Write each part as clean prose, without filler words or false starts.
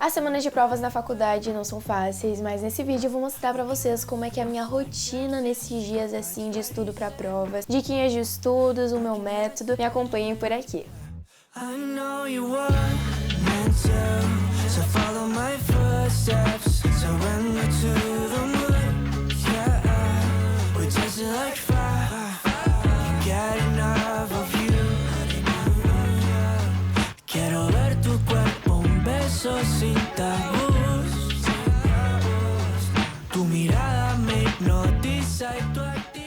As semanas de provas na faculdade não são fáceis, mas nesse vídeo eu vou mostrar pra vocês como é que é a minha rotina nesses dias assim de estudo pra provas, diquinhas de estudos, o meu método. Me acompanhem por aqui. Sin tabús, tu mirada me hipnotiza y tu actitud.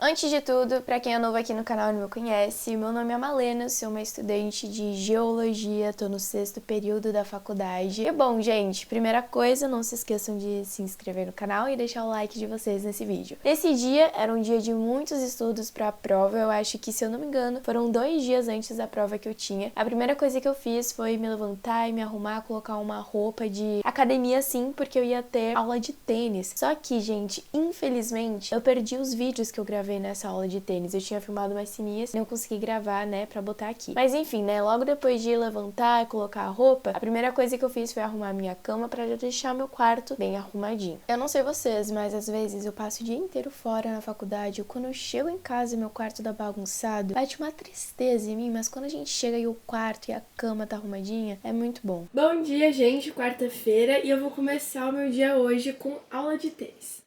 Antes de tudo, pra quem é novo aqui no canal e não me conhece, meu nome é Malena, sou uma estudante de geologia, tô no 6º período da faculdade. E bom, gente, primeira coisa, não se esqueçam de se inscrever no canal e deixar o like de vocês nesse vídeo. Esse dia era um dia de muitos estudos pra prova, eu acho que, se eu não me engano, foram 2 dias antes da prova que eu tinha. A primeira coisa que eu fiz foi me levantar e me arrumar, colocar uma roupa de academia assim, porque eu ia ter aula de tênis. Só que, gente, infelizmente, eu perdi os vídeos que eu gravei nessa aula de tênis. Eu tinha filmado umas ceninhas e não consegui gravar, né, pra botar aqui. Mas enfim, né, logo depois de levantar e colocar a roupa, a primeira coisa que eu fiz foi arrumar minha cama pra deixar meu quarto bem arrumadinho. Eu não sei vocês, mas às vezes eu passo o dia inteiro fora na faculdade e quando eu chego em casa e meu quarto tá bagunçado, bate uma tristeza em mim, mas quando a gente chega e o quarto e a cama tá arrumadinha, é muito bom. Bom dia, gente, quarta-feira, e eu vou começar o meu dia hoje com aula de tênis.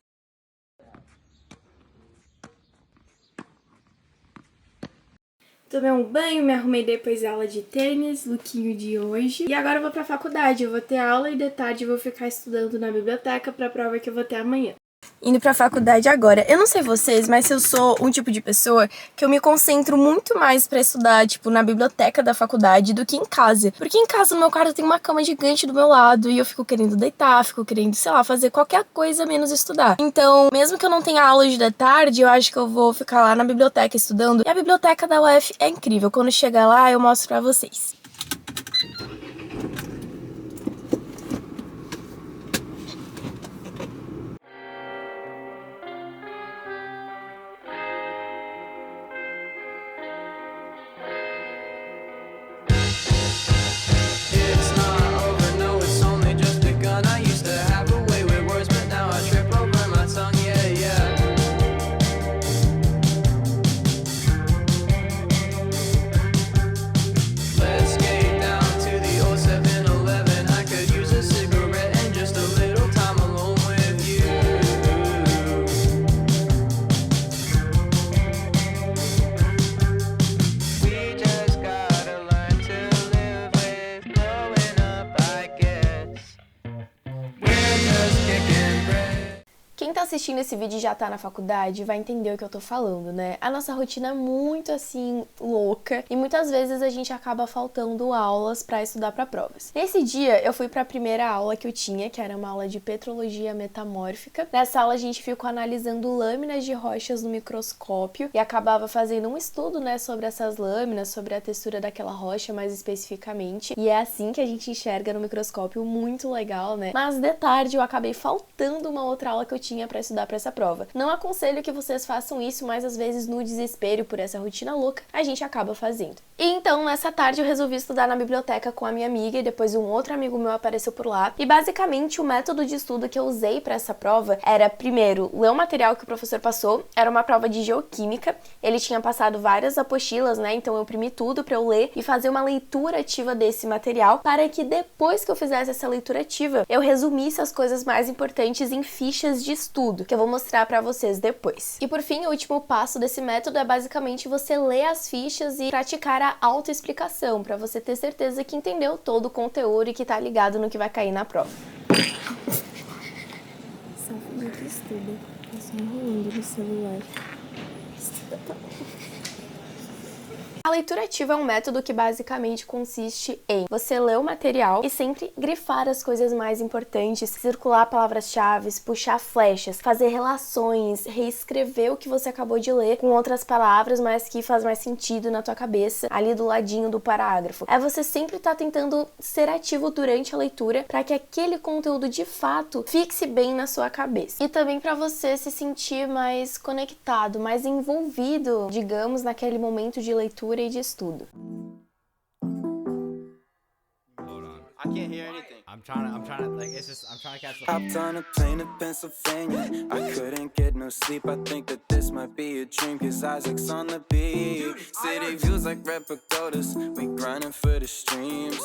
Tomei um banho, me arrumei depois da aula de tênis, lookinho de hoje. E agora eu vou pra faculdade, eu vou ter aula e de tarde eu vou ficar estudando na biblioteca pra prova que eu vou ter amanhã. Indo pra faculdade agora. Eu não sei vocês, mas eu sou um tipo de pessoa que eu me concentro muito mais pra estudar, tipo, na biblioteca da faculdade do que em casa. Porque em casa, no meu quarto, tem uma cama gigante do meu lado e eu fico querendo deitar, fico querendo, sei lá, fazer qualquer coisa menos estudar. Então, mesmo que eu não tenha aula de tarde, eu acho que eu vou ficar lá na biblioteca estudando. E a biblioteca da UF é incrível. Quando chegar lá, eu mostro pra vocês. Quem tá assistindo esse vídeo e já tá na faculdade vai entender o que eu tô falando, né? A nossa rotina é muito, assim, louca e muitas vezes a gente acaba faltando aulas pra estudar pra provas. Nesse dia, eu fui pra primeira aula que eu tinha, que era uma aula de petrologia metamórfica. Nessa aula, a gente ficou analisando lâminas de rochas no microscópio e acabava fazendo um estudo, né, sobre essas lâminas, sobre a textura daquela rocha mais especificamente. E é assim que a gente enxerga no microscópio, muito legal, né? Mas de tarde eu acabei faltando uma outra aula que eu tinha pra estudar pra essa prova. Não aconselho que vocês façam isso, mas às vezes no desespero por essa rotina louca, a gente acaba fazendo. E então, nessa tarde eu resolvi estudar na biblioteca com a minha amiga e depois um outro amigo meu apareceu por lá. E basicamente o método de estudo que eu usei pra essa prova era, primeiro, ler o material que o professor passou. Era uma prova de geoquímica. Ele tinha passado várias apostilas, né? Então eu imprimi tudo pra eu ler e fazer uma leitura ativa desse material para que depois que eu fizesse essa leitura ativa, eu resumisse as coisas mais importantes em fichas de estudo, que eu vou mostrar pra vocês depois. E por fim, o último passo desse método é basicamente você ler as fichas e praticar a autoexplicação, pra você ter certeza que entendeu todo o conteúdo e que tá ligado no que vai cair na prova. Só fingindo que estuda, eu só enrolando no celular. A leitura ativa é um método que basicamente consiste em você ler o material e sempre grifar as coisas mais importantes, circular palavras-chave, puxar flechas, fazer relações, reescrever o que você acabou de ler com outras palavras, mas que faz mais sentido na tua cabeça, ali do ladinho do parágrafo. É você sempre estar tentando ser ativo durante a leitura para que aquele conteúdo de fato fixe bem na sua cabeça. E também para você se sentir mais conectado, mais envolvido, digamos, naquele momento de leitura e de estudo. I can't hear anything. I'm trying to, like, I'm trying to catch the... Hopped on a plane to Pennsylvania. I couldn't get no sleep. I think that this might be a dream, cause Isaac's on the beat. City views like red pagodas. We grinding for the streams.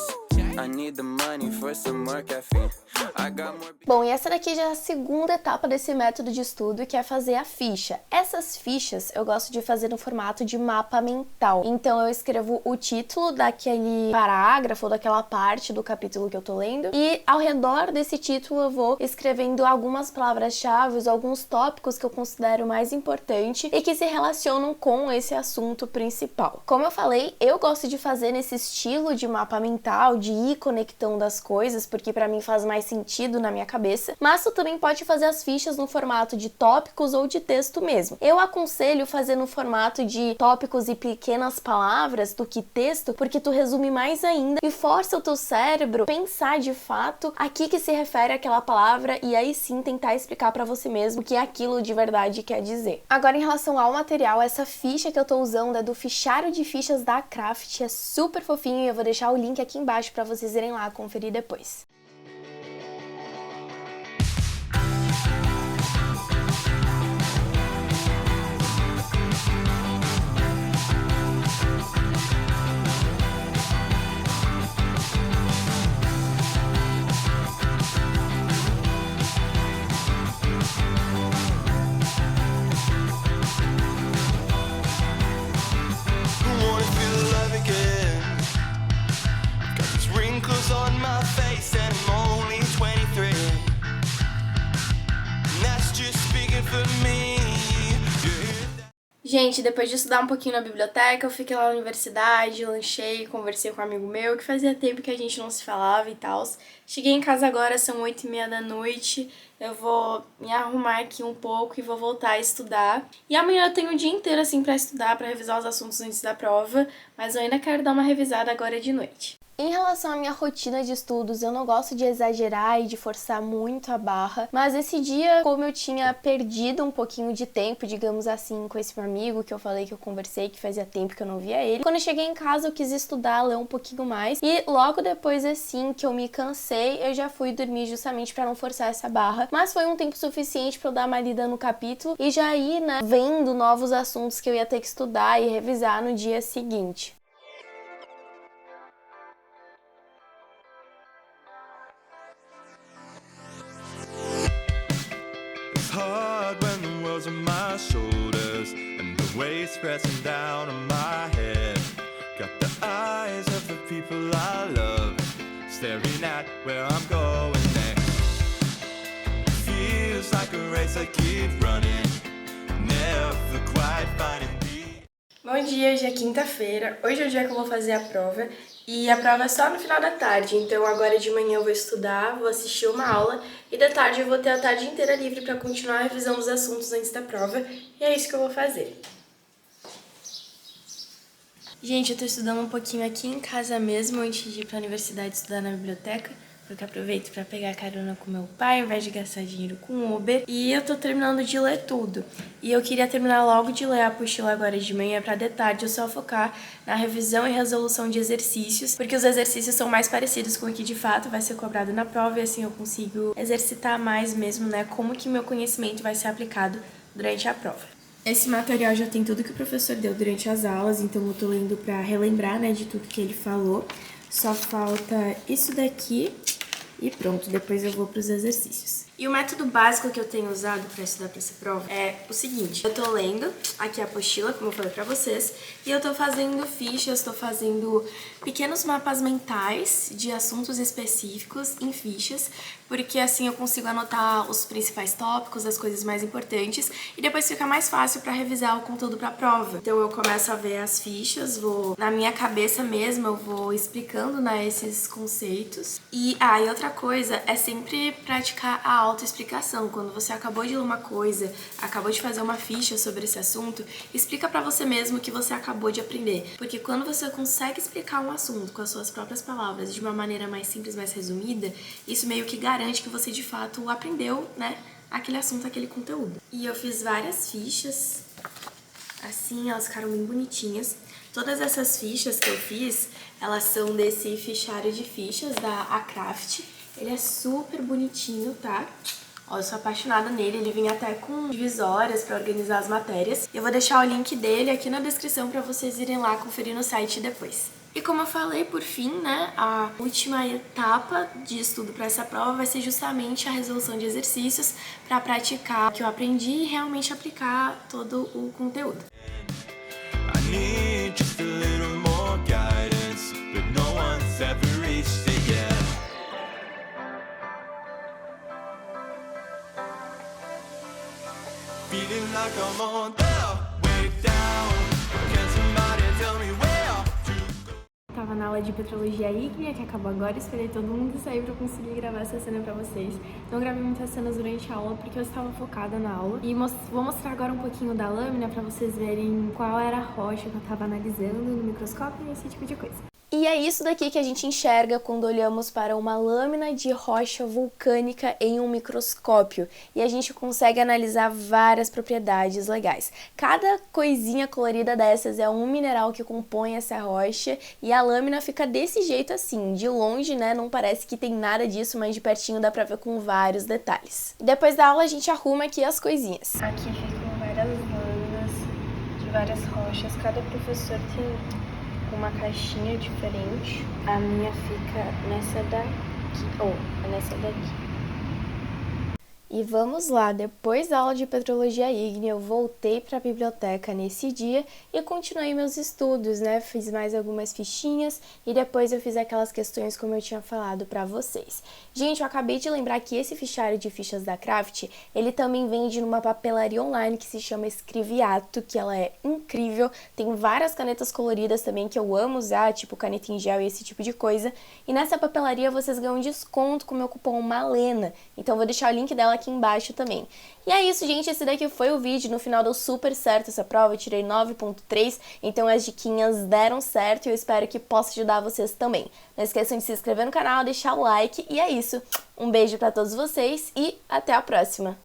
I need the money for some more caffeine. I got more... Bom, e essa daqui já é a segunda etapa desse método de estudo, que é fazer a ficha. Essas fichas eu gosto de fazer no formato de mapa mental. Então eu escrevo o título daquele parágrafo, daquela parte do capítulo que eu tô lendo, e ao redor desse título eu vou escrevendo algumas palavras-chave, alguns tópicos que eu considero mais importantes e que se relacionam com esse assunto principal. Como eu falei, eu gosto de fazer nesse estilo de mapa mental, de ir conectando as coisas, porque pra mim faz mais sentido na minha cabeça, mas tu também pode fazer as fichas no formato de tópicos ou de texto mesmo. Eu aconselho fazer no formato de tópicos e pequenas palavras do que texto, porque tu resume mais ainda e força o teu cérebro a pensar de fato a que se refere aquela palavra e aí sim tentar explicar pra você mesmo o que aquilo de verdade quer dizer. Agora, em relação ao material, essa ficha que eu tô usando é do fichário de fichas da Craft, é super fofinho e eu vou deixar o link aqui embaixo pra vocês irem lá conferir depois. Gente, depois de estudar um pouquinho na biblioteca, eu fiquei lá na universidade, lanchei, conversei com um amigo meu, que fazia tempo que a gente não se falava e tal. Cheguei em casa agora, são 8h30 da noite, eu vou me arrumar aqui um pouco e vou voltar a estudar. E amanhã eu tenho o dia inteiro, assim, pra estudar, pra revisar os assuntos antes da prova, mas eu ainda quero dar uma revisada agora de noite. Em relação à minha rotina de estudos, eu não gosto de exagerar e de forçar muito a barra, mas esse dia, como eu tinha perdido um pouquinho de tempo, digamos assim, com esse meu amigo que eu falei que eu conversei, que fazia tempo que eu não via ele, quando eu cheguei em casa eu quis estudar, ler um pouquinho mais, e logo depois, assim, que eu me cansei, eu já fui dormir justamente pra não forçar essa barra, mas foi um tempo suficiente pra eu dar uma lida no capítulo e já ir, né, vendo novos assuntos que eu ia ter que estudar e revisar no dia seguinte. Hard when the world's on my shoulders and the weight's pressing down on my head. Got the eyes of the people I love staring at where I'm going next. Feels like a race I keep running, never quite finding me. Bom dia, hoje é quinta-feira. Hoje é o dia que eu vou fazer a prova e a prova é só no final da tarde, então agora de manhã eu vou estudar, vou assistir uma aula e da tarde eu vou ter a tarde inteira livre para continuar a revisão dos assuntos antes da prova e é isso que eu vou fazer. Gente, eu tô estudando um pouquinho aqui em casa mesmo antes de ir pra universidade estudar na biblioteca, porque eu aproveito pra pegar carona com meu pai, ao invés de gastar dinheiro com Uber. E eu tô terminando de ler tudo. E eu queria terminar logo de ler a apostila agora de manhã pra de tarde eu só focar na revisão e resolução de exercícios, porque os exercícios são mais parecidos com o que de fato vai ser cobrado na prova e assim eu consigo exercitar mais mesmo, né, como que meu conhecimento vai ser aplicado durante a prova. Esse material já tem tudo que o professor deu durante as aulas, então eu tô lendo pra relembrar, né, de tudo que ele falou. Só falta isso daqui e pronto, depois eu vou pros exercícios. E o método básico que eu tenho usado para estudar para essa prova é o seguinte: eu tô lendo aqui a apostila, como eu falei pra vocês, e eu tô fazendo fichas, tô fazendo pequenos mapas mentais de assuntos específicos em fichas, porque assim eu consigo anotar os principais tópicos, as coisas mais importantes, e depois fica mais fácil para revisar o conteúdo pra prova. Então eu começo a ver as fichas, vou na minha cabeça mesmo, eu vou explicando, né, esses conceitos. E outra coisa é sempre praticar a autoexplicação. Quando você acabou de ler uma coisa, acabou de fazer uma ficha sobre esse assunto, explica pra você mesmo o que você acabou de aprender. Porque quando você consegue explicar um assunto com as suas próprias palavras de uma maneira mais simples, mais resumida, isso meio que garante que você de fato aprendeu, né, aquele assunto, aquele conteúdo. E eu fiz várias fichas, assim, elas ficaram bem bonitinhas. Todas essas fichas que eu fiz Elas são desse fichário de fichas da Acraft. Ele é super bonitinho, tá? Ó, eu sou apaixonada nele, ele vem até com divisórias pra organizar as matérias. Eu vou deixar o link dele aqui na descrição pra vocês irem lá conferir no site depois. E como eu falei, por fim, né, a última etapa de estudo para essa prova vai ser justamente a resolução de exercícios para praticar o que eu aprendi e realmente aplicar todo o conteúdo. I need just a little more guidance, but no one's ever reached it yet. Feeling like I'm on the way down. Can somebody tell me where to go? Tava na aula de Petrologia Ígnea, que acabou agora, esperei todo mundo sair pra conseguir gravar essa cena pra vocês. Não gravei muitas cenas durante a aula porque eu estava focada na aula. E vou mostrar agora um pouquinho da lâmina pra vocês verem qual era a rocha que eu tava analisando no microscópio e esse tipo de coisa. E é isso daqui que a gente enxerga quando olhamos para uma lâmina de rocha vulcânica em um microscópio. E a gente consegue analisar várias propriedades legais. Cada coisinha colorida dessas é um mineral que compõe essa rocha. E a lâmina fica desse jeito assim. De longe, né, não parece que tem nada disso, mas de pertinho dá pra ver com vários detalhes. Depois da aula a gente arruma aqui as coisinhas. Aqui ficam várias lâminas de várias rochas. Cada professor tem uma caixinha diferente. A minha fica nessa daqui, nessa daqui. E vamos lá, depois da aula de Petrologia Ígnea, eu voltei para a biblioteca nesse dia e continuei meus estudos, né? Fiz mais algumas fichinhas e depois eu fiz aquelas questões como eu tinha falado para vocês. Gente, eu acabei de lembrar que esse fichário de fichas da Craft, ele também vende numa papelaria online que se chama Escriviato, que ela é incrível. Tem várias canetas coloridas também que eu amo usar, tipo caneta em gel e esse tipo de coisa. E nessa papelaria vocês ganham desconto com o meu cupom MALENA. Então eu vou deixar o link dela aqui embaixo também. E é isso, gente, esse daqui foi o vídeo. No final deu super certo essa prova, eu tirei 9.3, então as diquinhas deram certo e eu espero que possa ajudar vocês também. Não esqueçam de se inscrever no canal, deixar o like e é isso. Um beijo pra todos vocês e até a próxima!